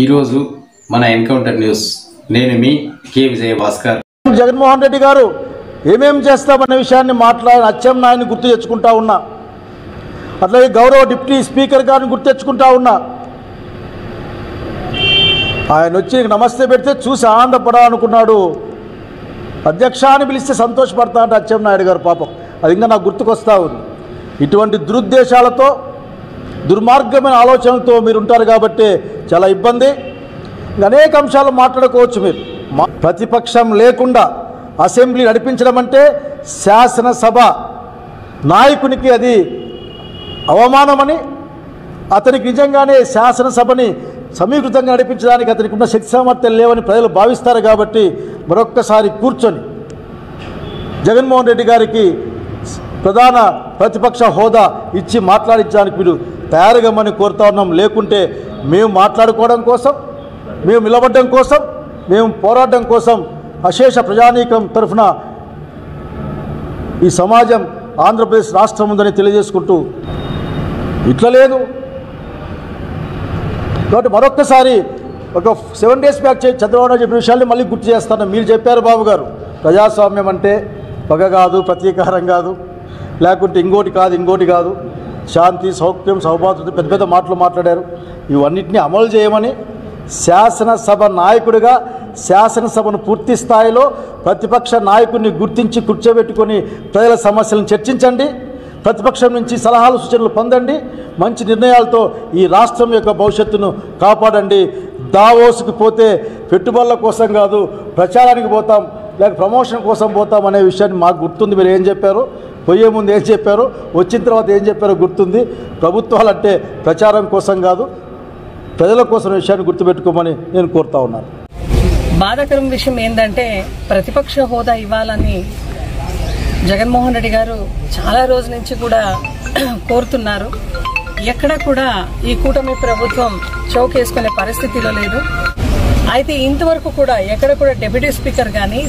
ఈరోజు మన encounter news నేను మీ కే విజయ భాస్కర్. జగన్మోహన్ రెడ్డి గారు ఏమేం చేస్తామనే విషయాన్ని మాట్లాడి అచ్చెన్నాయుడిని గుర్తు తెచ్చుకుంటా ఉన్నా, అట్లాగే గౌరవ డిప్యూటీ స్పీకర్ గారిని గుర్తు తెచ్చుకుంటా ఉన్నా. ఆయన వచ్చి నమస్తే పెడితే చూసి ఆనందపడాలనుకున్నాడు. అధ్యక్ష అని పిలిస్తే సంతోషపడతా అంటే అచ్చెన్నాయుడు గారు పాపం అది ఇంకా నాకు గుర్తుకొస్తూ ఉంది. ఇటువంటి దురుద్దేశాలతో దుర్మార్గమైన ఆలోచనలతో మీరు ఉంటారు కాబట్టి చాలా ఇబ్బంది. అనేక అంశాలు మాట్లాడుకోవచ్చు. మీరు ప్రతిపక్షం లేకుండా అసెంబ్లీ నడిపించడం అంటే శాసనసభ నాయకునికి అది అవమానమని, అతనికి నిజంగానే శాసనసభని సమీకృతంగా నడిపించడానికి అతనికి ఉన్న శక్తి సామర్థ్యం లేవని ప్రజలు భావిస్తారు. కాబట్టి మరొక్కసారి కూర్చొని జగన్మోహన్ రెడ్డి గారికి ప్రధాన ప్రతిపక్ష హోదా ఇచ్చి మాట్లాడించడానికి మీరు తయారుగామని కోరుతా ఉన్నాం. లేకుంటే మేము మాట్లాడుకోవడం కోసం, మేము నిలబడడం కోసం, మేము పోరాడడం కోసం అశేష ప్రజానీకం తరఫున ఈ సమాజం ఆంధ్రప్రదేశ్ రాష్ట్రం ఉందని తెలియజేసుకుంటూ ఇట్లా లేదు. కాబట్టి మరొక్కసారి ఒక 7 days బ్యాక్ చంద్రబాబు నాయుడు చెప్పిన విషయాన్ని మళ్ళీ గుర్తు చేస్తాను. మీరు చెప్పారు బాబు గారు, ప్రజాస్వామ్యం అంటే పగ కాదు, ప్రతీకారం కాదు, లేకుంటే ఇంకోటి కాదు, శాంతి సౌఖ్యం సౌభాగ్యం పెద్ద పెద్ద మాటలు మాట్లాడారు. ఇవన్నిటిని అమలు చేయమని శాసనసభ నాయకుడిగా శాసనసభను పూర్తి స్థాయిలో ప్రతిపక్ష నాయకుడిని గుర్తించి కూర్చోబెట్టుకొని ప్రజల సమస్యలను చర్చించండి. ప్రతిపక్షం నుంచి సలహాలు సూచనలు పొందండి. మంచి నిర్ణయాలతో ఈ రాష్ట్రం యొక్క భవిష్యత్తును కాపాడండి. దావోస్కి పోతే పెట్టుబడుల కోసం కాదు, ప్రచారానికి పోతాం, లేక ప్రమోషన్ కోసం పోతాం అనే విషయాన్ని మాకు గుర్తుంది. మీరు ఏం చెప్పారు, పోయే ముందు ఏం చెప్పారు, వచ్చిన తర్వాత ఏం చెప్పారో గుర్తుంది. ప్రభుత్వాలంటే ప్రచారం కోసం కాదు, ప్రజల కోసం విషయాన్ని గుర్తుపెట్టుకోమని నేను కోరుతా ఉన్నాను. బాధాకరం విషయం ఏంటంటే ప్రతిపక్ష హోదా ఇవ్వాలని జగన్మోహన్ రెడ్డి గారు చాలా రోజుల నుంచి కూడా కోరుతున్నారు. ఎక్కడ కూడా ఈ కూటమి ప్రభుత్వం చౌకేసుకునే పరిస్థితిలో లేదు. అయితే ఇంతవరకు కూడా ఎక్కడ కూడా డిప్యూటీ స్పీకర్ కానీ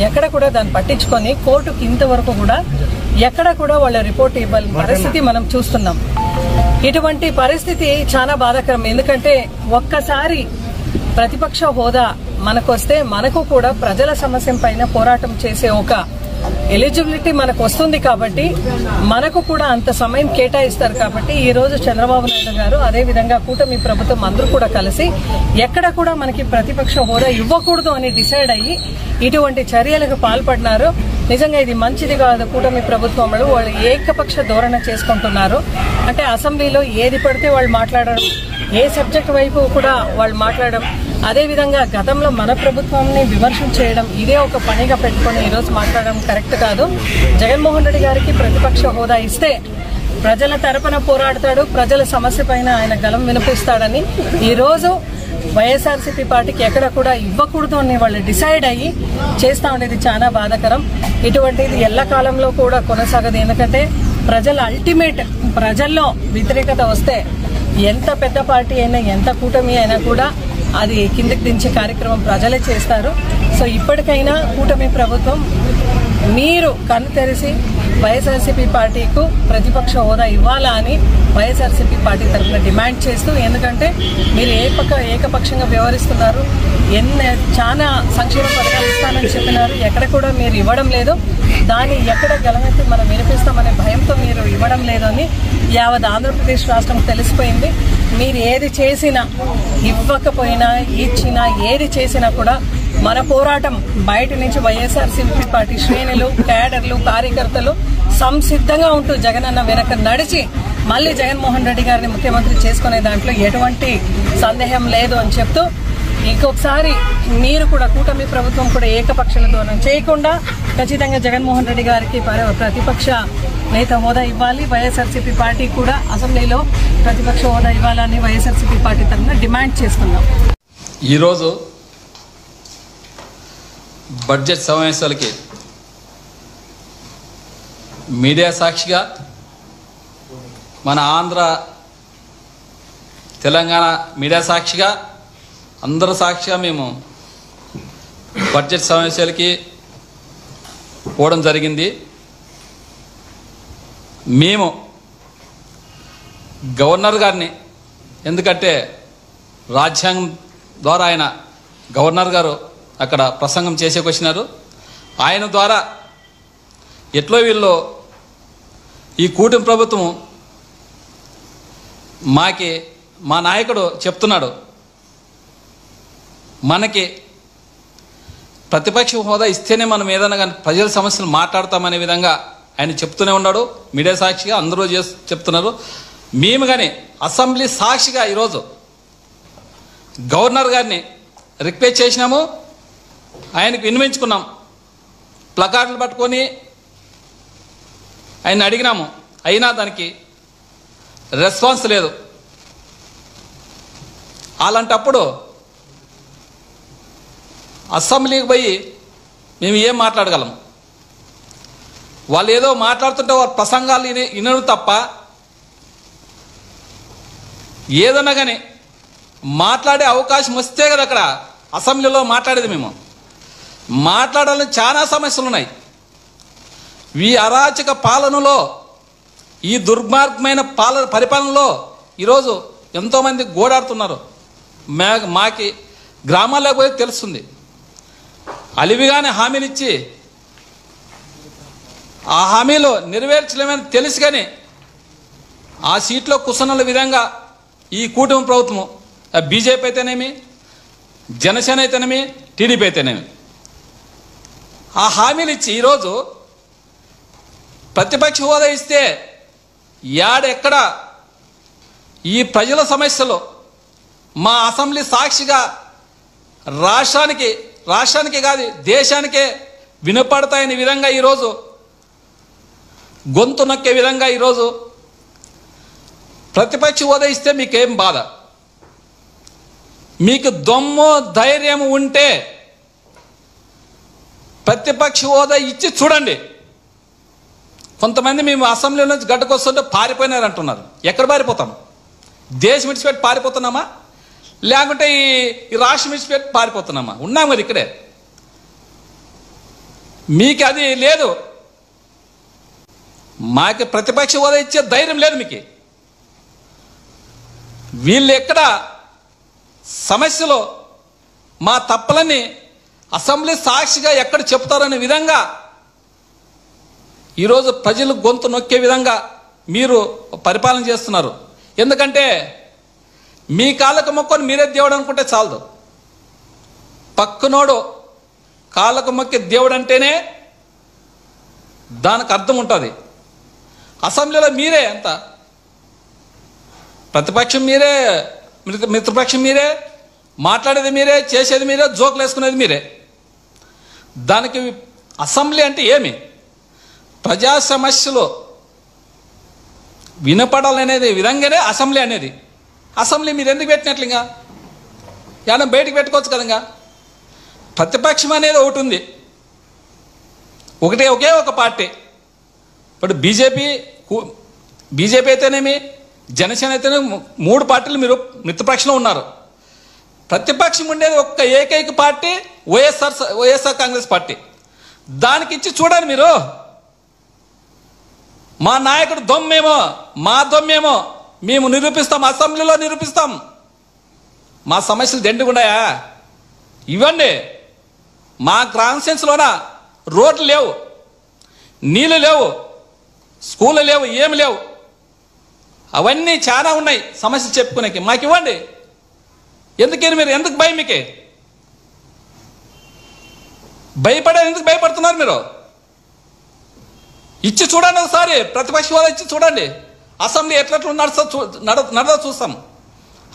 ఎక్కడ కూడా దాన్ని పట్టించుకొని కోర్టుకి ఇంతవరకు కూడా ఎక్కడ కూడా వాళ్ళ రిపోర్ట్ ఇవ్వాలి పరిస్థితి మనం చూస్తున్నాం. ఇటువంటి పరిస్థితి చాలా బాధాకరం. ఎందుకంటే ఒక్కసారి ప్రతిపక్ష హోదా మనకొస్తే మనకు కూడా ప్రజల సమస్య పైన పోరాటం చేసే ఒక ఎలిజిబిలిటీ మనకు వస్తుంది. కాబట్టి మనకు కూడా అంత సమయం కేటాయిస్తారు. కాబట్టి ఈ రోజు చంద్రబాబు నాయుడు గారు అదేవిధంగా కూటమి ప్రభుత్వం అందరూ కూడా కలిసి ఎక్కడ కూడా మనకి ప్రతిపక్ష హోదా ఇవ్వకూడదు అని డిసైడ్ అయ్యి ఇటువంటి చర్యలకు పాల్పడినారు. నిజంగా ఇది మంచిది కాదు. కూటమి ప్రభుత్వంలో వాళ్ళు ఏకపక్ష ధోరణ చేసుకుంటున్నారు. అంటే అసెంబ్లీలో ఏది పడితే వాళ్ళు మాట్లాడడం, ఏ సబ్జెక్ట్ వైపు కూడా వాళ్ళు మాట్లాడడం, అదేవిధంగా గతంలో మన ప్రభుత్వాన్ని విమర్శలు చేయడం, ఇదే ఒక పనిగా పెట్టుకుని ఈరోజు మాట్లాడడం కరెక్ట్ కాదు. జగన్మోహన్ రెడ్డి గారికి ప్రతిపక్ష హోదా ఇస్తే ప్రజల తరపున పోరాడతాడు, ప్రజల సమస్య పైన ఆయన గలం వినిపిస్తాడని ఈరోజు వైఎస్ఆర్సీపీ పార్టీకి ఎక్కడ కూడా ఇవ్వకూడదు అని వాళ్ళు డిసైడ్ అయ్యి చేస్తా ఉండేది చాలా బాధాకరం. ఇటువంటిది ఎల్లకాలంలో కూడా కొనసాగదు. ఎందుకంటే ప్రజల అల్టిమేట్ ప్రజల్లో వ్యతిరేకత వస్తే ఎంత పెద్ద పార్టీ అయినా ఎంత కూటమి అయినా కూడా అది కిందకి దించే కార్యక్రమం ప్రజలే చేస్తారు. సో ఇప్పటికైనా కూటమి ప్రభుత్వం మీరు కన్ను తెరిచి వైఎస్ఆర్సీపీ పార్టీకు ప్రతిపక్ష హోదా ఇవ్వాలా అని వైఎస్ఆర్సీపీ పార్టీ తరఫున డిమాండ్ చేస్తూ, ఎందుకంటే మీరు ఏకపక్షంగా వ్యవహరిస్తున్నారు. చాలా సంక్షేమ పథకాలు ఇస్తానని చెప్పినారు, ఎక్కడ కూడా మీరు ఇవ్వడం లేదు. దాన్ని ఎక్కడ గెలవెత్తి మనం వినిపిస్తామనే భయంతో మీరు ఇవ్వడం లేదని యావత్ ఆంధ్రప్రదేశ్ రాష్ట్రం తెలిసిపోయింది. మీరు ఏది చేసినా, ఇవ్వకపోయినా, ఇచ్చినా, ఏది చేసినా కూడా మన పోరాటం బయట నుంచి వైఎస్ఆర్సీపీ పార్టీ శ్రేణులు, క్యాడర్లు, కార్యకర్తలు సంసిద్ధంగా ఉంటూ జగనన్న వెనక నడిచి మళ్ళీ జగన్మోహన్ రెడ్డి గారిని ముఖ్యమంత్రి చేసుకునే దాంట్లో ఎటువంటి సందేహం లేదు అని చెప్తూ, ఇంకొకసారి మీరు కూడా కూటమి ప్రభుత్వం కూడా ఏకపక్షల ధోరణి చేయకుండా ఖచ్చితంగా జగన్మోహన్ రెడ్డి గారికి ప్రతిపక్ష నేత హోదా ఇవ్వాలి. వైఎస్ఆర్సీపీ పార్టీ కూడా అసెంబ్లీలో ప్రతిపక్ష హోదా ఇవ్వాలని వైఎస్ఆర్సీపీ పార్టీ తరఫున డిమాండ్ చేస్తున్నాం. ఈరోజు బడ్జెట్ సమావేశాలకి మీడియా సాక్షిగా, మన ఆంధ్ర తెలంగాణ మీడియా సాక్షిగా, అందరూ సాక్షిగా మేము బడ్జెట్ సమావేశాలకి పోవడం జరిగింది. మేము గవర్నర్ గారిని, ఎందుకంటే రాజ్యాంగం ద్వారా ఆయన గవర్నర్ గారు అక్కడ ప్రసంగం చేసేకి వచ్చినారు. ఆయన ద్వారా ఎట్లో వీళ్ళు ఈ కూటమి ప్రభుత్వం మా నాయకుడు చెప్తున్నాడు, మనకి ప్రతిపక్ష హోదా ఇస్తేనే మనం ఏదైనా కానీ ప్రజల సమస్యలు మాట్లాడతామనే విధంగా ఆయన చెప్తూనే ఉన్నాడు. మీడియా సాక్షిగా అందరూ చెప్తున్నారు. మేము కానీ అసెంబ్లీ సాక్షిగా ఈరోజు గవర్నర్ గారిని రిక్వెస్ట్ చేసినాము, ఆయనకు వినిపించుకున్నాం, ప్లకార్డులు పట్టుకొని ఆయన అడిగినాము. అయినా దానికి రెస్పాన్స్ లేదు. అలాంటప్పుడు అసెంబ్లీకి పోయి మేము ఏం మాట్లాడగలం? వాళ్ళు ఏదో మాట్లాడుతుంటే వారి ప్రసంగాలు వినరు తప్ప ఏదన్నా కానీ మాట్లాడే అవకాశం వస్తే కదా అక్కడ అసెంబ్లీలో మాట్లాడేది. మేము మాట్లాడాలని చాలా సమస్యలు ఉన్నాయి. ఈ అరాచక పాలనలో, ఈ దుర్మార్గమైన పరిపాలనలో ఈరోజు ఎంతోమంది గోడాడుతున్నారు. మాకి గ్రామాల్లో పోయి తెలుస్తుంది. అలివిగానే హామీలు ఇచ్చి ఆ హామీలు నెరవేర్చలేమని తెలుసు కానీ ఆ సీట్లో కుసనల విధంగా ఈ కూటమి ప్రభుత్వము, బీజేపీ అయితేనేమి, జనసేన అయితేనేమి, టీడీపీ అయితేనేమి, ఆ హామీలు ఇచ్చి ఈరోజు ప్రతిపక్ష హోదా ఇస్తే ఎక్కడ ఈ ప్రజల సమస్యలు మా అసెంబ్లీ సాక్షిగా రాష్ట్రానికి కాదు దేశానికే వినపడతాయని విధంగా ఈరోజు గొంతు నొక్కే విధంగా ఈరోజు ప్రతిపక్ష హోదా ఇస్తే మీకేం బాధ? మీకు దమ్ము ధైర్యం ఉంటే ప్రతిపక్ష హోదా ఇచ్చి చూడండి. కొంతమంది మేము అసెంబ్లీ నుంచి గడ్డకొస్తుంటే పారిపోయినారు అంటున్నారు. ఎక్కడ పారిపోతాం? దేశం విడిచిపెట్టి పారిపోతున్నామా, లేకుంటే ఈ రాష్ట్రం విడిచిపెట్టి పారిపోతున్నామా? ఉన్నాం కదా ఇక్కడే. మీకు అది లేదు. మాకు ప్రతిపక్ష హోదా ఇచ్చే ధైర్యం లేదు మీకు. వీళ్ళు ఎక్కడ సమస్యలో మా తప్పులని అసెంబ్లీ సాక్షిగా ఎక్కడ చెప్తారనే విధంగా ఈరోజు ప్రజలు గొంతు నొక్కే విధంగా మీరు పరిపాలన చేస్తున్నారు. ఎందుకంటే మీ కాళ్ళకు మొక్కని మీరే దేవుడు అనుకుంటే చాలదు. పక్కనోడు కాళ్ళకు మొక్కి దేవుడు అంటేనే దానికి అర్థం ఉంటుంది. అసెంబ్లీలో మీరే అంత, ప్రతిపక్షం మీరే, మిత్రపక్షం మీరే, మాట్లాడేది మీరే, చేసేది మీరే, జోకులు వేసుకునేది మీరే. దానికి అసెంబ్లీ అంటే ఏమి? ప్రజా సమస్యలు వినపడాలనేది విధంగానే అసెంబ్లీ అనేది. అసెంబ్లీ మీరు ఎందుకు పెట్టినట్లు? ఇంకా ఏమైనా బయటకు పెట్టుకోవచ్చు కదా. ప్రతిపక్షం అనేది ఒకటి ఉంది, ఒకే ఒక పార్టీ. ఇప్పుడు బీజేపీ అయితేనేమి, జనసేన అయితేనేమి, 3 పార్టీలు మీరు మిత్రపక్షంలో ఉన్నారు. ప్రతిపక్షం ఉండేది ఒక్క ఏకైక పార్టీ వైఎస్ఆర్ కాంగ్రెస్ పార్టీ. దానికి ఇచ్చి చూడండి మీరు. మా నాయకుడు దొమ్మేమో, మా దొమ్మేమో మేము నిరూపిస్తాం, అసెంబ్లీలో నిరూపిస్తాం. మా సమస్యలు దండుగున్నాయా ఇవ్వండి. మా కాన్స్టిట్యున్సీలోన రోడ్లు లేవు, నీళ్ళు లేవు, స్కూళ్ళు లేవు, ఏమి లేవు. అవన్నీ చాలా ఉన్నాయి సమస్యలు చెప్పుకునేకి. మాకు ఇవ్వండి. ఎందుకని మీరు ఎందుకు భయం? మీకే ఎందుకు భయపడుతున్నారు మీరు? ఇచ్చి చూడండి ఒకసారి. ప్రతిపక్ష హోదా ఇచ్చి చూడండి. అసెంబ్లీ ఎట్లట్లు నడదో చూస్తాం.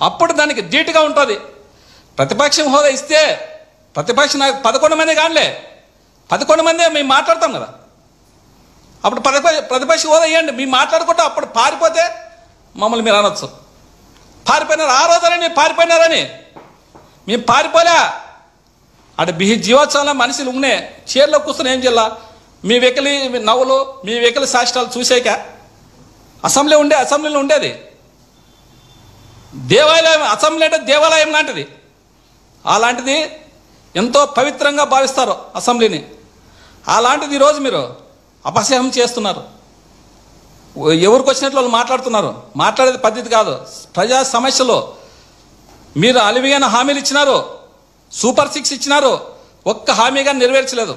అప్పుడు దానికి ధీటుగా ఉంటుంది. ప్రతిపక్షం హోదా ఇస్తే ప్రతిపక్ష 11 మంది కానిలే, 11 మంది మేము మాట్లాడతాం కదా. అప్పుడు ప్రతిపక్ష హోదా ఇవ్వండి. మేము మాట్లాడుకుంటే అప్పుడు పారిపోతే మమ్మల్ని మీరు అనొచ్చు, పారిపోయినారు ఆ రోజులని, పారిపోయినారని. మేము పారిపోలే. అటు జీవోత్సవంలో మనుషులు ఉన్నాయి, చీరలో కూర్చొని ఏం చేయాల? మీ వెకిలి నవ్వులు, మీ వెకిలి శాస్త్రాలు చూసాక అసెంబ్లీలో ఉండేది దేవాలయం. అసెంబ్లీ అంటే దేవాలయం లాంటిది. అలాంటిది ఎంతో పవిత్రంగా భావిస్తారు అసెంబ్లీని. అలాంటిది ఈరోజు మీరు అపసహ్యం చేస్తున్నారు. ఎవరికి వచ్చినట్లు వాళ్ళు మాట్లాడుతున్నారు. మాట్లాడేది పద్ధతి కాదు. ప్రజా సమస్యలు మీరు అలివిగైన హామీలు ఇచ్చినారు, సూపర్ 6 ఇచ్చినారు, ఒక్క హామీగా నెరవేర్చలేదు.